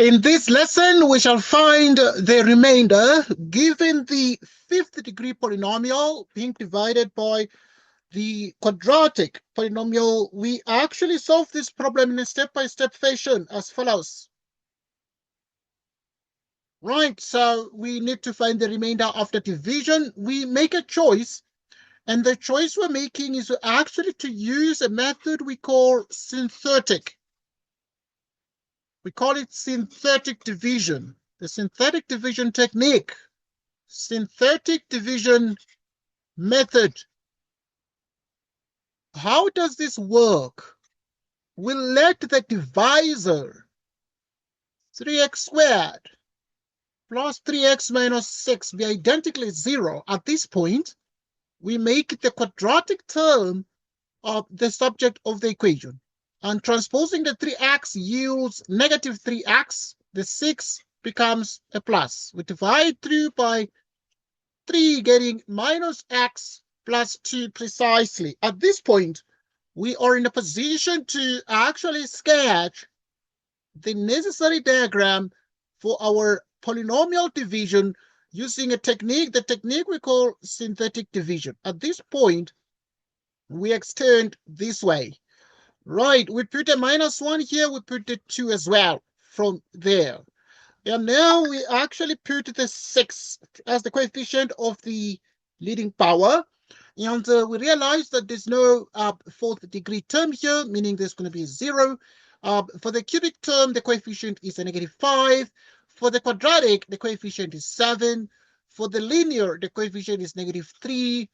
In this lesson, we shall find the remainder given the fifth degree polynomial being divided by the quadratic polynomial. We actually solve this problem in a step-by-step fashion as follows. Right, so we need to find the remainder after division. We make a choice, and the choice we're making is actually to use a method we call synthetic. We call it synthetic division, the synthetic division technique, synthetic division method. How does this work? We'll let the divisor 3x squared plus 3x minus 6 be identically 0. At this point, we make the quadratic term of the subject of the equation. And transposing the 3x yields negative 3x. The 6 becomes a plus. We divide through by 3, getting minus x plus 2 precisely. At this point, we are in a position to actually sketch the necessary diagram for our polynomial division using a technique, the technique we call synthetic division. At this point, we extend this way. Right, we put a minus 1 here, we put the 2 as well from there. And now we actually put the 6 as the coefficient of the leading power. And we realize that there's no fourth degree term here, meaning there's going to be 0. For the cubic term, the coefficient is a negative 5. For the quadratic, the coefficient is 7. For the linear, the coefficient is negative 3.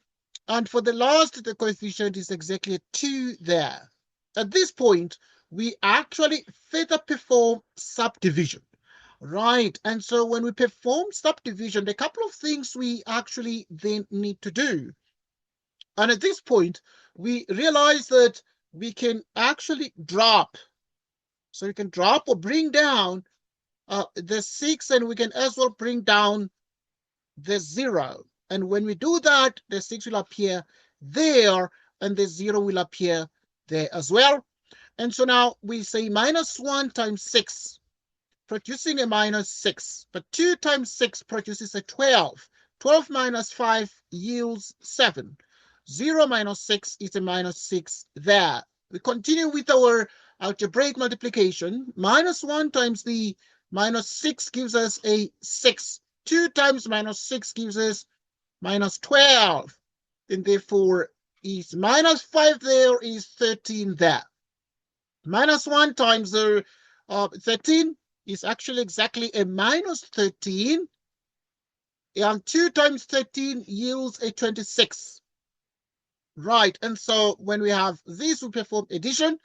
And for the last, the coefficient is exactly a 2 there. At this point, we actually further perform subdivision. Right, and so when we perform subdivision, there are a couple of things we actually then need to do. And at this point, we realize that we can actually drop. So we can drop or bring down the 6, and we can as well bring down the 0. And when we do that, the 6 will appear there, and the 0 will appear there as well. And so now we say minus 1 times 6, producing a minus 6. But 2 times 6 produces a 12. 12 minus 5 yields 7. 0 minus 6 is a minus 6 there. We continue with our algebraic multiplication. Minus 1 times the minus 6 gives us a 6. 2 times minus 6 gives us minus 12. And therefore, is minus 5 there is 13 there. Minus 1 times 13 is actually exactly a minus 13. And 2 times 13 yields a 26. Right, and so when we have this, we perform addition,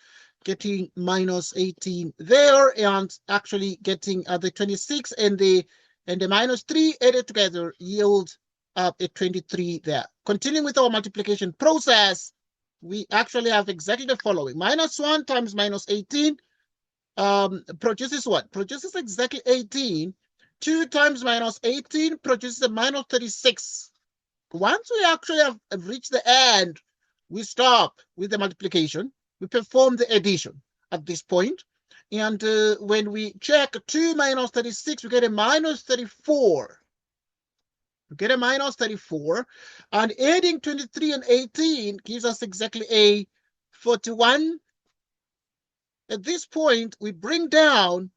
getting minus 18 there, and actually getting the 26 and the minus 3 added together yield a 23 there. Continuing with our multiplication process, we actually have exactly the following. Minus 1 times minus 18 produces what? Produces exactly 18. 2 times minus 18 produces a minus 36. Once we actually have reached the end, we stop with the multiplication. We perform the addition at this point. And when we check 2 minus 36, we get a minus 34. We get a minus 34. And adding 23 and 18 gives us exactly a 41. At this point, we bring down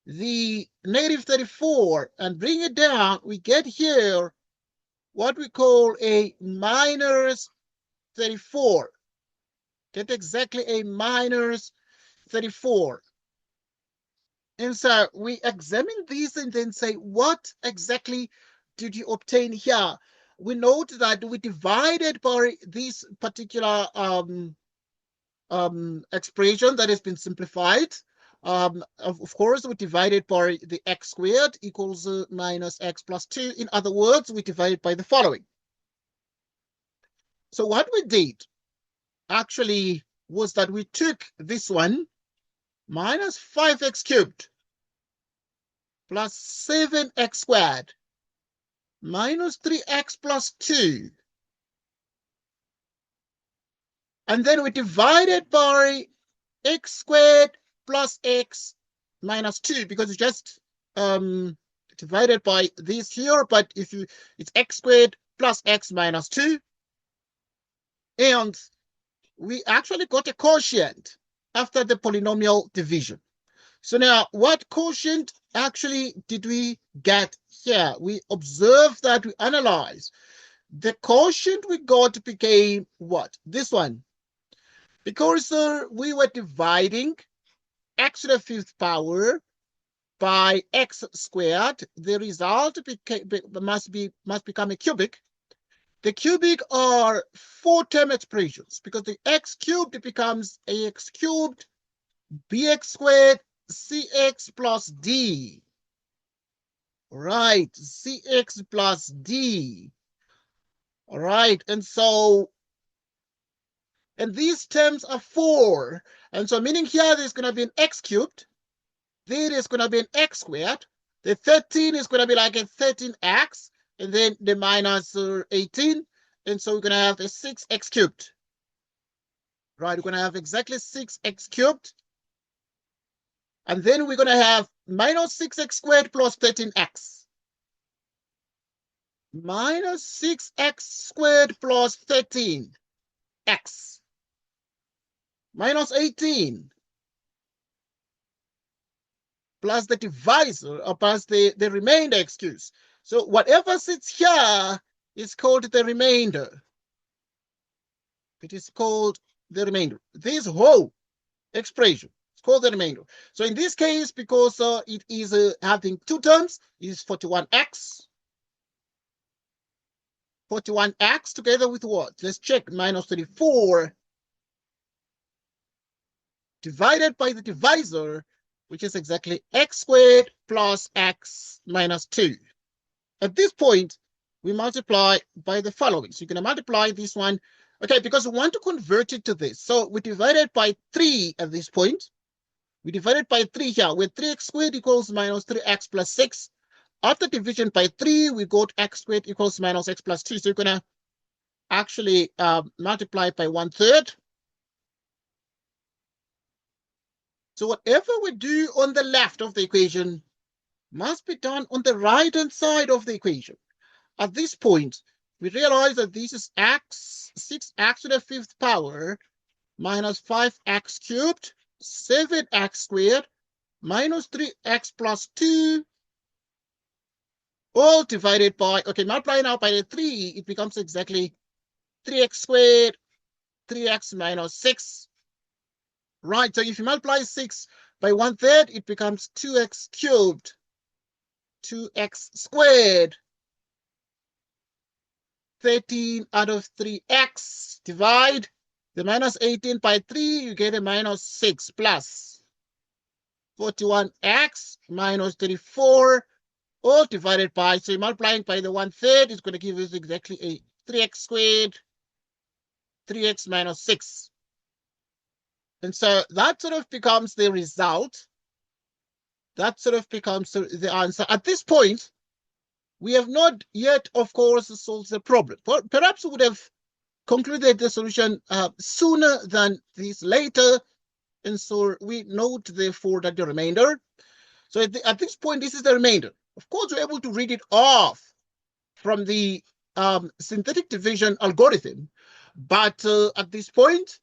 the negative 34 and bring it down. We get here what we call a minus 34. Get exactly a minus 34. And so we examine these and then say, what exactly did you obtain here? We note that we divided by this particular expression that has been simplified. Of course, we divided by the x squared equals minus x plus 2. In other words, we divided by the following. So what we did actually was that we took this one, minus 5x cubed plus 7x squared minus 3x plus 2. And then we divided by x squared plus x minus 2 because it's just divided by this here, but it's x squared plus x minus 2. And we actually got a quotient after the polynomial division. So now, what quotient actually did we get here? We observe that we analyze. The quotient we got became what? This one. Because we were dividing x to the 5th power by x squared, the result must become a cubic. The cubic are 4-term expressions because the x cubed becomes ax cubed bx squared cx plus d. Right, cx plus d. All right, and these terms are 4. And so meaning here there's going to be an x cubed. There is going to be an x squared. The 13 is going to be like a 13x. And then the minus 18. And so we're going to have a 6x cubed. Right, we're going to have exactly 6x cubed. And then we're going to have minus 6x squared plus 13x. Minus 6x squared plus 13x. Minus 18. Plus the divisor, or plus the remainder, excuse. So whatever sits here is called the remainder. It is called the remainder. This whole expression is called the remainder. So in this case, because it is having 2 terms, it is 41x. 41x together with what? Let's check. Minus 34 divided by the divisor, which is exactly x squared plus x minus 2. At this point, we multiply by the following. So you're going to multiply this one. Okay, because we want to convert it to this. So we divided by 3 at this point. We divided by 3 here, where 3x squared equals minus 3x plus 6. After division by 3, we got x squared equals minus x plus 2. So you're going to actually multiply by 1/3. So whatever we do on the left of the equation must be done on the right-hand side of the equation. At this point, we realize that this is x, 6x to the 5th power, minus 5x cubed, 7x squared, minus 3x plus 2, all divided by, okay, multiply now by the 3, it becomes exactly 3x squared, 3x minus 6. Right, so if you multiply 6 by 1/3, it becomes 2x cubed, 2x squared, 13 out of 3x, divide the minus 18 by 3, you get a minus 6 plus 41x minus 34, all divided by, so you're multiplying by the 1/3, it's going to give us exactly a 3x squared, 3x minus 6. And so that sort of becomes the result. That sort of becomes the answer. At this point, we have not yet, of course, solved the problem. Perhaps we would have concluded the solution sooner than this later. And so we note, therefore, that the remainder. So at this point, this is the remainder. Of course, we're able to read it off from the synthetic division algorithm. But at this point,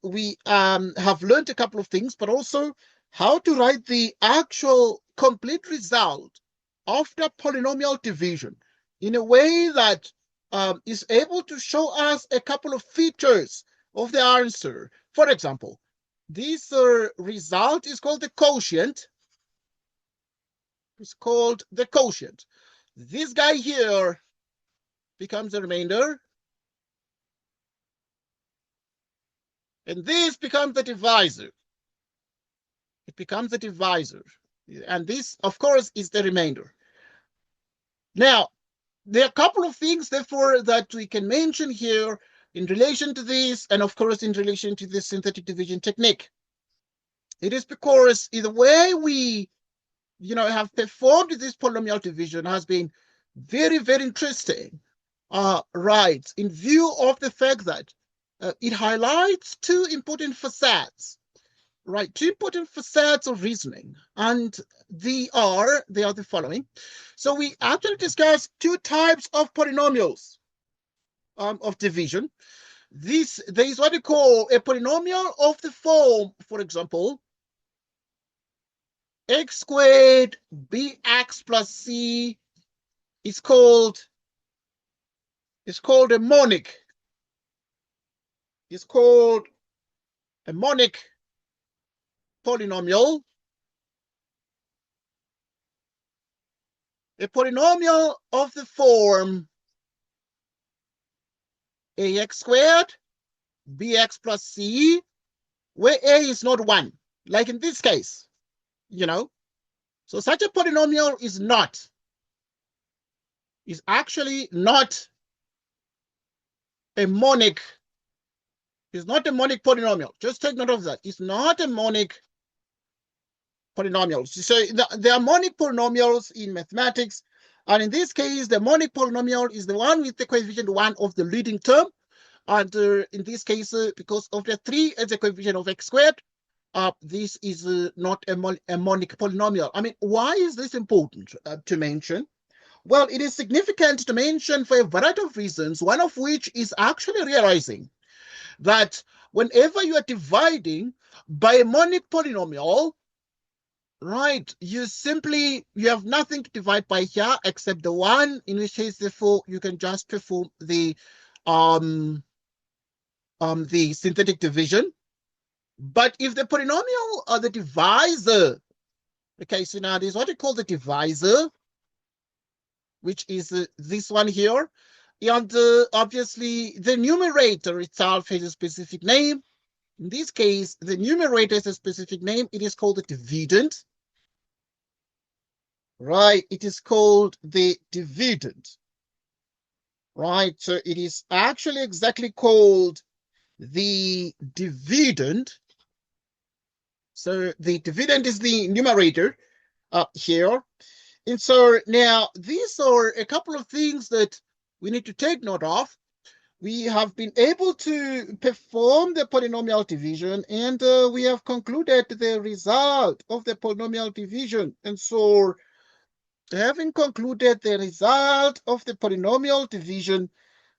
we have learned a couple of things, but also how to write the actual complete result after polynomial division in a way that is able to show us a couple of features of the answer. For example, this result is called the quotient. It's called the quotient. This guy here becomes the remainder. And this becomes the divisor. It becomes the divisor. And this, of course, is the remainder. Now, there are a couple of things, therefore, that we can mention here in relation to this, and of course, in relation to the synthetic division technique. It is because the way we, have performed this polynomial division has been very, very interesting. Right, in view of the fact that it highlights 2 important facets. right? Two important facets of reasoning, and they are the following. So we actually discussed two types of polynomials of division. There is what we call a polynomial of the form, for example, x squared bx plus c is called a monic. It's called a monic polynomial. A polynomial of the form ax squared bx plus c, where a is not 1, like in this case, you know. So such a polynomial is actually not a monic. It's not a monic polynomial. Just take note of that. It's not a monic polynomial. So there are monic polynomials in mathematics, and in this case, the monic polynomial is the one with the coefficient 1 of the leading term. And in this case, because of the 3 as a coefficient of x squared, this is not a monic polynomial. I mean, why is this important to mention? Well, it is significant to mention for a variety of reasons, one of which is actually realizing that whenever you are dividing by a monic polynomial, right, you have nothing to divide by here except the 1, in which case, therefore, you can just perform the synthetic division. But if the polynomial or the divisor, okay, so now there's what we call the divisor, which is this one here. And obviously, the numerator itself has a specific name. In this case, the numerator has a specific name. It is called the dividend. Right, it is called the dividend. Right, so it is actually exactly called the dividend. So the dividend is the numerator here. And so now these are a couple of things that we need to take note of. We have been able to perform the polynomial division, and we have concluded the result of the polynomial division. And so having concluded the result of the polynomial division,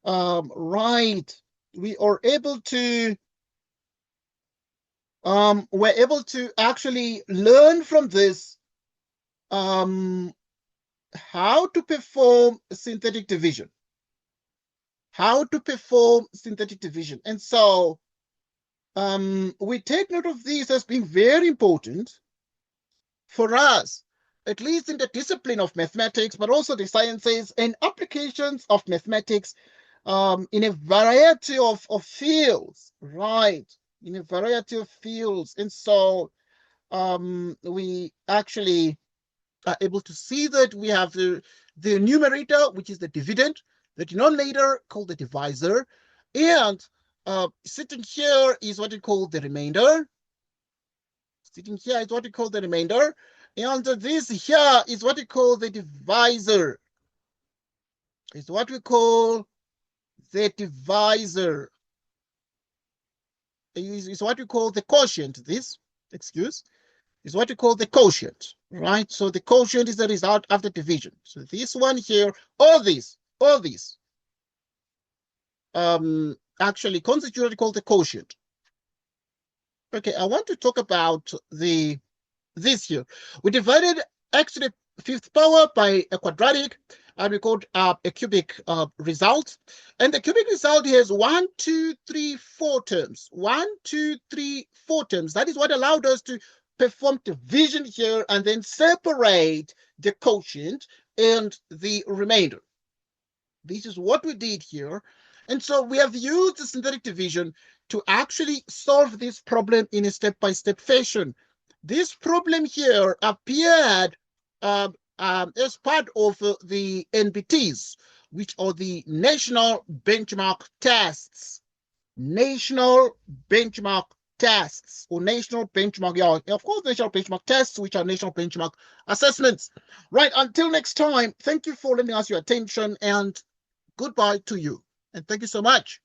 right, we are able to we're able to actually learn from this how to perform synthetic division. And so we take note of this as being very important for us, at least in the discipline of mathematics, but also the sciences and applications of mathematics in a variety of fields, right? In a variety of fields. And so we actually are able to see that we have the numerator, which is the dividend, the denominator called the divisor, and sitting here is what we call the remainder. And this here is what we call the divisor. Is what we what we call the quotient. This, excuse, is what we call the quotient, right? So the quotient is the result after division. So this one here, all these actually constitute what we call the quotient. Okay, I want to talk about this here. We divided x to the 5th power by a quadratic, and we got a cubic result. And the cubic result has 1, 2, 3, 4 terms. 1, 2, 3, 4 terms. That is what allowed us to perform division here and then separate the quotient and the remainder. This is what we did here. And so we have used the synthetic division to actually solve this problem in a step-by-step fashion. This problem here appeared as part of the NBTs, which are the National Benchmark Tests. National Benchmark Tests, or National Benchmark, yeah, of course, National Benchmark Tests, which are National Benchmark Assessments. Right, until next time, thank you for lending us your attention, and goodbye to you. And thank you so much.